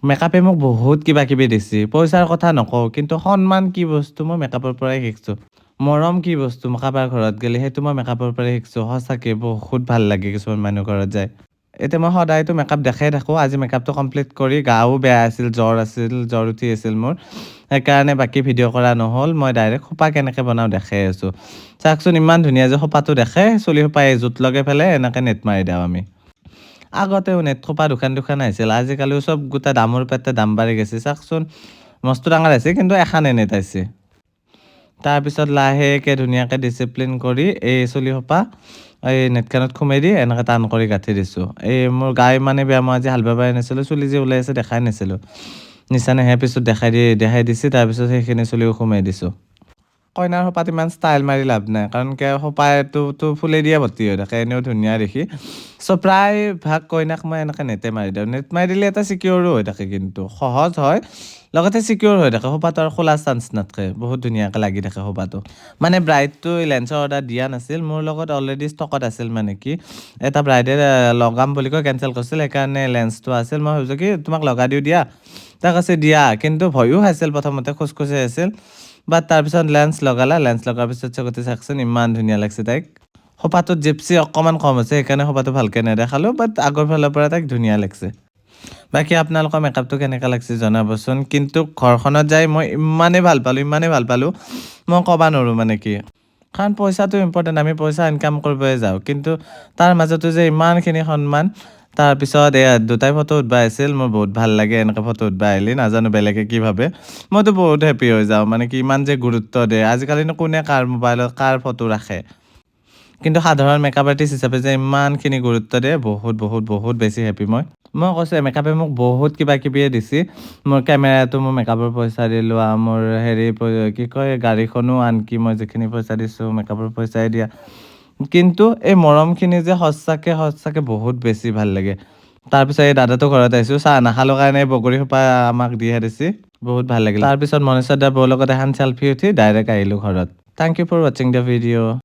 মেকআপে মোক বহুত কিবা কিবি দিছে। পইচাৰ কথা নকওঁ, কিন্তু সন্মান কি বস্তু মই মেকআপৰ পৰাই শিকিছোঁ। মৰম কি বস্তু কাৰোবাৰ ঘৰত গ'লে সেইটো মই মেকআপৰ পৰাই শিকিছোঁ। সঁচাকে বহুত ভাল লাগে কিছুমান মানুহৰ ঘৰত যায়। এতিয়া মই সদায়তো মেকআপ দেখাই থাকোঁ। আজি মেকআপটো কমপ্লিট কৰি গাও বেয়া আছিল, জ্বৰ উঠি আছিল মোৰ। সেইকাৰণে বাকী ভিডিঅ' কৰা নহ'ল। মই ডাইৰেক্ট খোপা কেনেকৈ বনাওঁ দেখাই আছোঁ। চাওকচোন ইমান ধুনীয়া যে খোপাটো দেখে, চুলি সোপা জোত লগাই পেলাই এনেকৈ নেট মাৰি দিওঁ আমি। আগতেও নেটখোপা দুখান আহিছিল, আজিকালিও চব গোটা দামৰ পেটে দাম বাঢ়ি গৈছে। চাওকচোন মস্ত ডাঙৰ হৈছে, কিন্তু এখানে নেট আহিছে। তাৰপিছত লাহেকৈ ধুনীয়াকৈ ডিচিপ্লিন কৰি এই চুলি সোপা এই নেটখনত সোমাই দি এনেকৈ টান কৰি গাঁঠি দিছোঁ। এই মোৰ গা ইমানেই বেয়া, মই আজি হাল বাব নাছিলোঁ, চুলি যে ওলাই আছে দেখাই নাছিলোঁ। নিচানে পিছত দেখাই দিছে, তাৰপিছত সেইখিনি চুলিও সোমাই দিছোঁ। কইনাৰ সোপাত ইমান ষ্টাইল মাৰি লাভ নাই, কাৰণ সোপাটোতো ফুলে দিয়ে ভৰ্তি হৈ থাকে, এনেও ধুনীয়া দেখি। চ' প্ৰায়ভাগ কইনাক মই এনেকৈ নেটে মাৰি দিওঁ। নেট মাৰি দিলে এটা ছিকিউৰো হৈ থাকে, কিন্তু সহজ হয়, লগতে ছিকিউৰ হৈ থাকে। সোপাটো আৰু খোলা চান্স নাথাকে, বহুত ধুনীয়াকৈ লাগি থাকে সোপাটো। মানে ব্ৰাইডটো লেন্সৰ অৰ্ডাৰ দিয়া নাছিল, মোৰ লগত অলৰেডি ষ্টকত আছিল। মানে কি এটা ব্ৰাইডে লগাম বুলি কৈ কেঞ্চেল কৰিছিল, সেইকাৰণে লেন্সটো আছিল। মই ভাবিছোঁ কি তোমাক লগাই দিওঁ দিয়া, তাক আছে দিয়া, কিন্তু ভয়ো আছিল প্ৰথমতে, খোজকাঢ়ি আছিল। বাট তাৰপিছত লেন্স লগাৰ পিছত চকুতে চাওকচোন ইমান ধুনীয়া লাগিছে তাইক। সোপাটোত জিপচি অকণমান কম আছে, সেইকাৰণে সোপাটো ভালকৈ নেদেখালোঁ, বাট আগৰ ফালৰ পৰা তাইক ধুনীয়া লাগিছে। বাকী আপোনালোকৰ মেকআপটো কেনেকুৱা লাগিছে জনাবচোন। কিন্তু ঘৰখনত যাই মই ইমানেই ভাল পালোঁ, মই ক'ব নোৱাৰোঁ মানে কি। কাৰণ পইচাটো ইম্পৰ্টেণ্ট, আমি পইচা ইনকাম কৰিবই যাওঁ, কিন্তু তাৰ মাজতো যে ইমানখিনি সন্মান। তাৰপিছত দুটাই ফটো উঠবা আহিছিল, মোৰ বহুত ভাল লাগে এনেকৈ ফটো উঠবা আহিলে, নাজানো বেলেগে কি ভাবে। মইতো বহুত হেপ্পী হৈ যাওঁ, মানে কি ইমান যে গুৰুত্ব দিয়ে। আজিকালিনো কোনে কাৰ মোবাইলত কাৰ ফটো ৰাখে, কিন্তু সাধাৰণ মেকআপ আৰ্টিষ্ট হিচাপে যে ইমানখিনি গুৰুত্ব দিয়ে, বহুত বেছি হেপ্পী মই কৈছোঁ মেকআপে মোক বহুত কিবা কিবিয়ে দিছে। মোৰ কেমেৰাটো মোৰ মেকআপৰ পইচা দি লোৱা, মোৰ কি কয় গাড়ীখনো আনকি মই যিখিনি পইচা দিছোঁ মেকআপৰ পইচাই দিয়া। কিন্তু এই মৰমখিনি যে সঁচাকৈ বহুত বেছি ভাল লাগে। তাৰপিছত এই দাদাটো ঘৰত আহিছোঁ, চাহ নাখালোঁ কাৰণে বগৰী সোপা আমাক দিহে দিছে, বহুত ভাল লাগিল। তাৰপিছত মনীষা দাৰ বৌৰ লগত এখন চেল্ফি উঠি ডাইৰেক্ট আহিলোঁ ঘৰত। থেংক ইউ ফৰ ৱাচিং দ্য ভিডিঅ'।